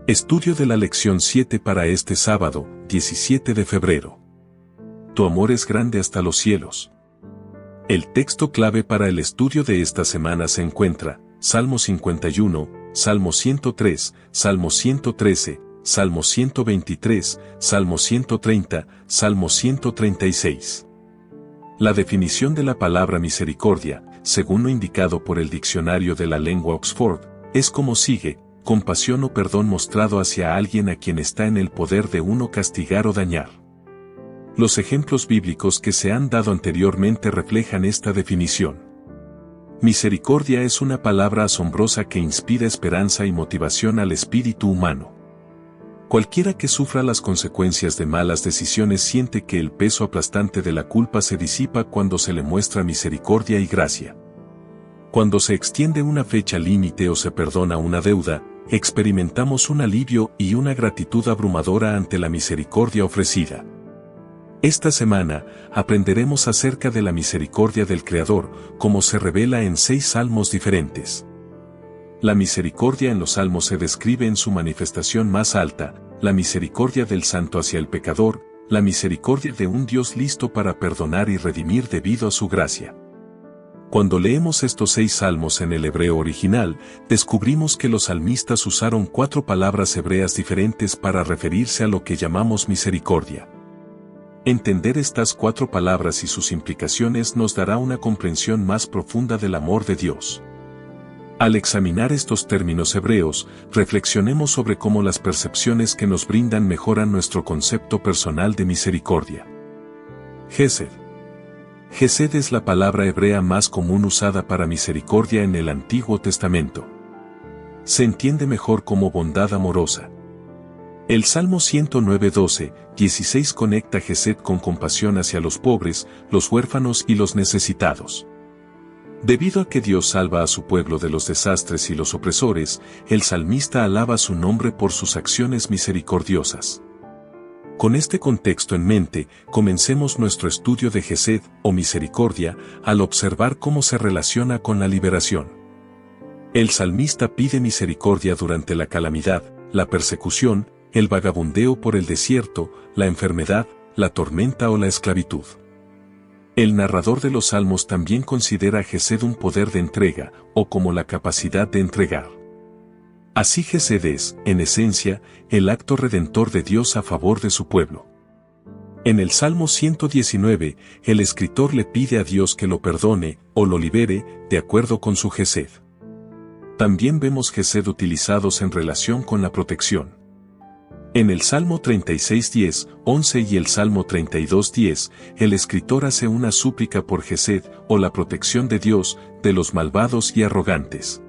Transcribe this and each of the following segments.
Estudio de la lección 7 para este sábado, 17 de febrero. Tu amor es grande hasta los cielos. El texto clave para el estudio de esta semana se encuentra, Salmo 51, Salmo 103, Salmo 113, Salmo 123, Salmo 130, Salmo 136. La definición de la palabra misericordia, según lo indicado por el diccionario de la lengua Oxford, es como sigue: compasión o perdón mostrado hacia alguien a quien está en el poder de uno castigar o dañar. Los ejemplos bíblicos que se han dado anteriormente reflejan esta definición. Misericordia es una palabra asombrosa que inspira esperanza y motivación al espíritu humano. Cualquiera que sufra las consecuencias de malas decisiones siente que el peso aplastante de la culpa se disipa cuando se le muestra misericordia y gracia. Cuando se extiende una fecha límite o se perdona una deuda, experimentamos un alivio y una gratitud abrumadora ante la misericordia ofrecida. Esta semana, aprenderemos acerca de la misericordia del Creador, como se revela en 6 salmos diferentes. La misericordia en los salmos se describe en su manifestación más alta: la misericordia del santo hacia el pecador, la misericordia de un Dios listo para perdonar y redimir debido a su gracia. Cuando leemos estos 6 salmos en el hebreo original, descubrimos que los salmistas usaron 4 palabras hebreas diferentes para referirse a lo que llamamos misericordia. Entender estas 4 palabras y sus implicaciones nos dará una comprensión más profunda del amor de Dios. Al examinar estos términos hebreos, reflexionemos sobre cómo las percepciones que nos brindan mejoran nuestro concepto personal de misericordia. Gesed. Gesed es la palabra hebrea más común usada para misericordia en el Antiguo Testamento. Se entiende mejor como bondad amorosa. El Salmo 109:12-16 conecta Gesed con compasión hacia los pobres, los huérfanos y los necesitados. Debido a que Dios salva a su pueblo de los desastres y los opresores, el salmista alaba su nombre por sus acciones misericordiosas. Con este contexto en mente, comencemos nuestro estudio de Gesed, o misericordia, al observar cómo se relaciona con la liberación. El salmista pide misericordia durante la calamidad, la persecución, el vagabundeo por el desierto, la enfermedad, la tormenta o la esclavitud. El narrador de los salmos también considera a Gesed un poder de entrega, o como la capacidad de entregar. Así Gesed es, en esencia, el acto redentor de Dios a favor de su pueblo. En el Salmo 119, el escritor le pide a Dios que lo perdone, o lo libere, de acuerdo con su Gesed. También vemos Gesed utilizados en relación con la protección. En el Salmo 36:10-11 y el Salmo 32:10, el escritor hace una súplica por Gesed, o la protección de Dios, de los malvados y arrogantes.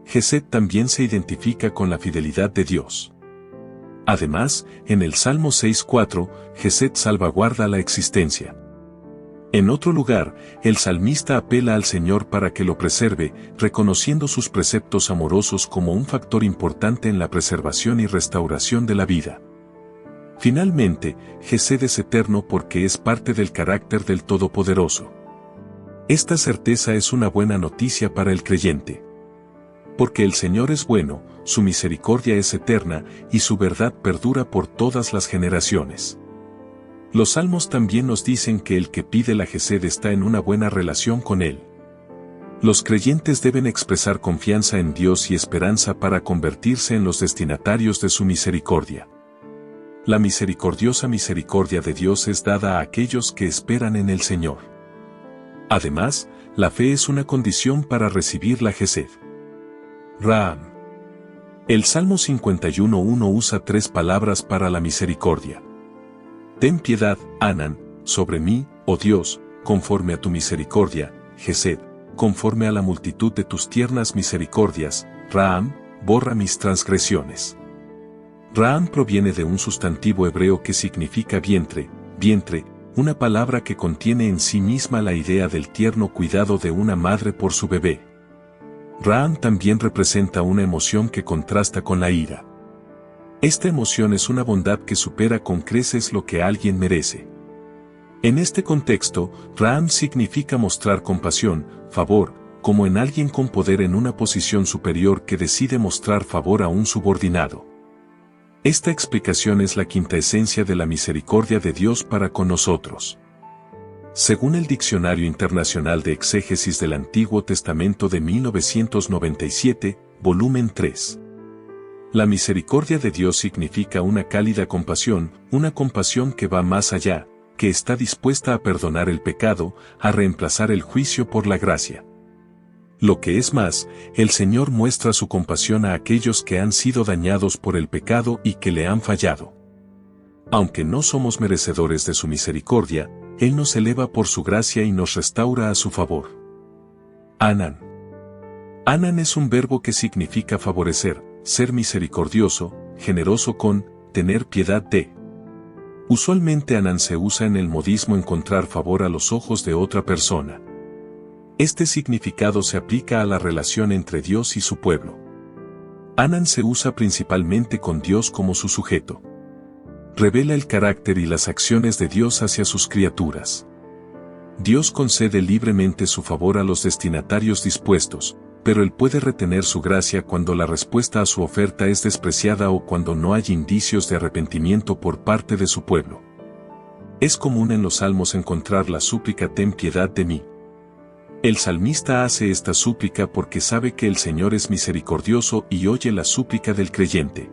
Gesed también se identifica con la fidelidad de Dios. Además, en el Salmo 6:4, Gesed salvaguarda la existencia. En otro lugar, el salmista apela al Señor para que lo preserve, reconociendo sus preceptos amorosos como un factor importante en la preservación y restauración de la vida. Finalmente, Gesed es eterno porque es parte del carácter del Todopoderoso. Esta certeza es una buena noticia para el creyente. Porque el Señor es bueno, su misericordia es eterna, y su verdad perdura por todas las generaciones. Los salmos también nos dicen que el que pide la Gesed está en una buena relación con Él. Los creyentes deben expresar confianza en Dios y esperanza para convertirse en los destinatarios de su misericordia. La misericordiosa misericordia de Dios es dada a aquellos que esperan en el Señor. Además, la fe es una condición para recibir la Gesed. Raham. El Salmo 51:1 usa 3 palabras para la misericordia. Ten piedad, Hanan, sobre mí, oh Dios, conforme a tu misericordia, Gesed, conforme a la multitud de tus tiernas misericordias, Raham, borra mis transgresiones. Raham proviene de un sustantivo hebreo que significa vientre, una palabra que contiene en sí misma la idea del tierno cuidado de una madre por su bebé. Raham también representa una emoción que contrasta con la ira. Esta emoción es una bondad que supera con creces lo que alguien merece. En este contexto, Raham significa mostrar compasión, favor, como en alguien con poder en una posición superior que decide mostrar favor a un subordinado. Esta explicación es la quinta esencia de la misericordia de Dios para con nosotros. Según el Diccionario Internacional de Exégesis del Antiguo Testamento de 1997, volumen 3. La misericordia de Dios significa una cálida compasión, una compasión que va más allá, que está dispuesta a perdonar el pecado, a reemplazar el juicio por la gracia. Lo que es más, el Señor muestra su compasión a aquellos que han sido dañados por el pecado y que le han fallado. Aunque no somos merecedores de su misericordia, Él nos eleva por su gracia y nos restaura a su favor. Anan. Anan es un verbo que significa favorecer, ser misericordioso, generoso con, tener piedad de. Usualmente Anan se usa en el modismo encontrar favor a los ojos de otra persona. Este significado se aplica a la relación entre Dios y su pueblo. Anan se usa principalmente con Dios como su sujeto. Revela el carácter y las acciones de Dios hacia sus criaturas. Dios concede libremente su favor a los destinatarios dispuestos, pero Él puede retener su gracia cuando la respuesta a su oferta es despreciada o cuando no hay indicios de arrepentimiento por parte de su pueblo. Es común en los salmos encontrar la súplica «Ten piedad de mí». El salmista hace esta súplica porque sabe que el Señor es misericordioso y oye la súplica del creyente.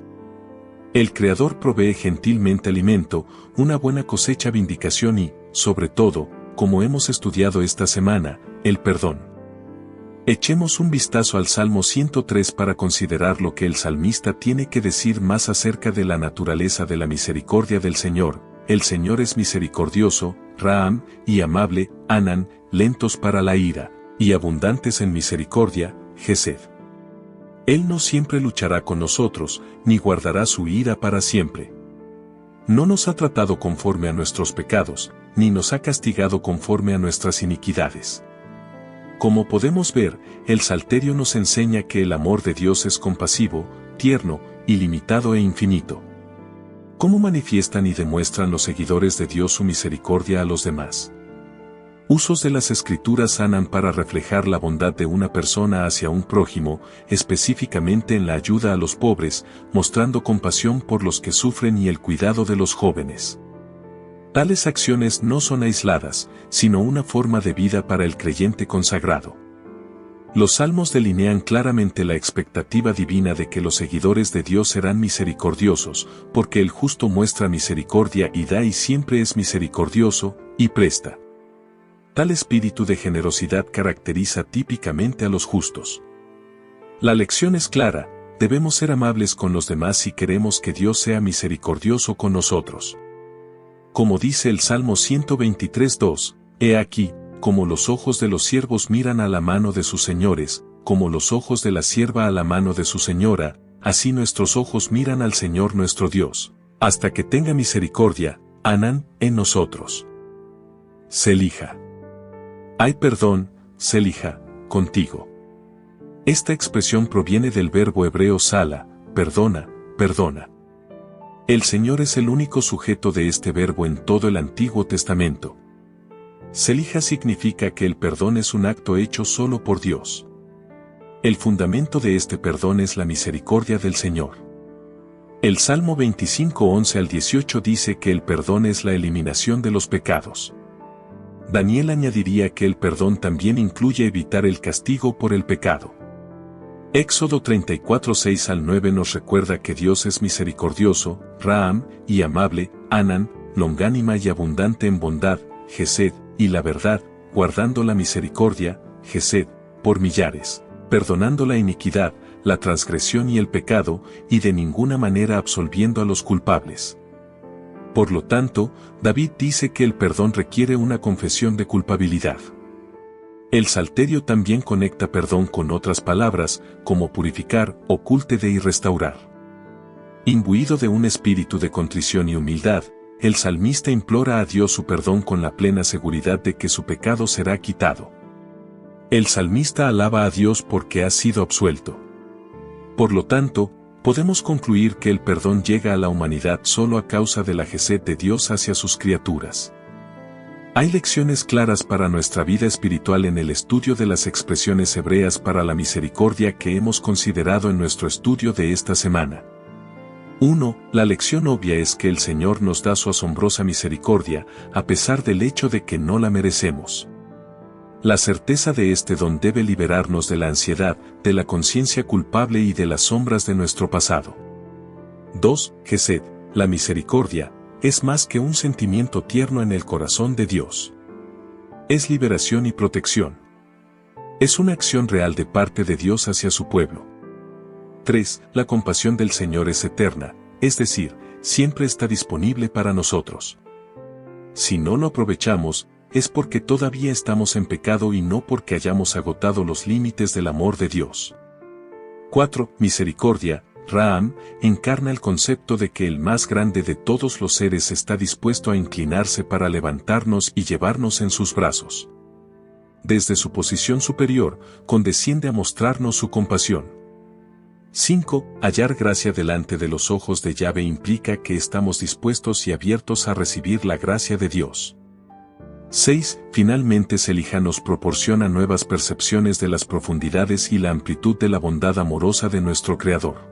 El Creador provee gentilmente alimento, una buena cosecha, vindicación y, sobre todo, como hemos estudiado esta semana, el perdón. Echemos un vistazo al Salmo 103 para considerar lo que el salmista tiene que decir más acerca de la naturaleza de la misericordia del Señor. El Señor es misericordioso, Raham, y amable, Anan, lentos para la ira, y abundantes en misericordia, Gesed. Él no siempre luchará con nosotros, ni guardará su ira para siempre. No nos ha tratado conforme a nuestros pecados, ni nos ha castigado conforme a nuestras iniquidades. Como podemos ver, el Salterio nos enseña que el amor de Dios es compasivo, tierno, ilimitado e infinito. ¿Cómo manifiestan y demuestran los seguidores de Dios su misericordia a los demás? Usos de las Escrituras Anan para reflejar la bondad de una persona hacia un prójimo, específicamente en la ayuda a los pobres, mostrando compasión por los que sufren y el cuidado de los jóvenes. Tales acciones no son aisladas, sino una forma de vida para el creyente consagrado. Los salmos delinean claramente la expectativa divina de que los seguidores de Dios serán misericordiosos, porque el justo muestra misericordia y da y siempre es misericordioso, y presta. Tal espíritu de generosidad caracteriza típicamente a los justos. La lección es clara, debemos ser amables con los demás si queremos que Dios sea misericordioso con nosotros. Como dice el Salmo 123:2, he aquí, como los ojos de los siervos miran a la mano de sus señores, como los ojos de la sierva a la mano de su señora, así nuestros ojos miran al Señor nuestro Dios, hasta que tenga misericordia, Anan, en nosotros. Selija. Hay perdón, Selija, contigo. Esta expresión proviene del verbo hebreo sala, perdona, perdona. El Señor es el único sujeto de este verbo en todo el Antiguo Testamento. Selija significa que el perdón es un acto hecho solo por Dios. El fundamento de este perdón es la misericordia del Señor. El Salmo 25:11 al 18 dice que el perdón es la eliminación de los pecados. Daniel añadiría que el perdón también incluye evitar el castigo por el pecado. Éxodo 34:6 al 9 nos recuerda que Dios es misericordioso, Raham, y amable, Anan, longánima y abundante en bondad, Gesed, y la verdad, guardando la misericordia, Gesed, por millares, perdonando la iniquidad, la transgresión y el pecado, y de ninguna manera absolviendo a los culpables. Por lo tanto, David dice que el perdón requiere una confesión de culpabilidad. El Salterio también conecta perdón con otras palabras, como purificar, ocultede y restaurar. Imbuido de un espíritu de contrición y humildad, el salmista implora a Dios su perdón con la plena seguridad de que su pecado será quitado. El salmista alaba a Dios porque ha sido absuelto. Por lo tanto, podemos concluir que el perdón llega a la humanidad solo a causa de la Gesed de Dios hacia sus criaturas. Hay lecciones claras para nuestra vida espiritual en el estudio de las expresiones hebreas para la misericordia que hemos considerado en nuestro estudio de esta semana. 1. La lección obvia es que el Señor nos da su asombrosa misericordia, a pesar del hecho de que no la merecemos. La certeza de este don debe liberarnos de la ansiedad, de la conciencia culpable y de las sombras de nuestro pasado. 2. Gesed, la misericordia, es más que un sentimiento tierno en el corazón de Dios. Es liberación y protección. Es una acción real de parte de Dios hacia su pueblo. 3. La compasión del Señor es eterna, es decir, siempre está disponible para nosotros. Si no lo aprovechamos, es porque todavía estamos en pecado y no porque hayamos agotado los límites del amor de Dios. 4. Misericordia, Raham, encarna el concepto de que el más grande de todos los seres está dispuesto a inclinarse para levantarnos y llevarnos en sus brazos. Desde su posición superior, condesciende a mostrarnos su compasión. 5. Hallar gracia delante de los ojos de Yahvé implica que estamos dispuestos y abiertos a recibir la gracia de Dios. 6. Finalmente Selijah nos proporciona nuevas percepciones de las profundidades y la amplitud de la bondad amorosa de nuestro Creador.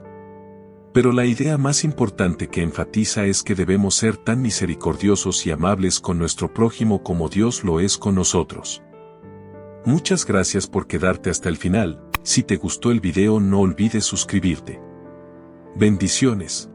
Pero la idea más importante que enfatiza es que debemos ser tan misericordiosos y amables con nuestro prójimo como Dios lo es con nosotros. Muchas gracias por quedarte hasta el final. Si te gustó el video no olvides suscribirte. Bendiciones.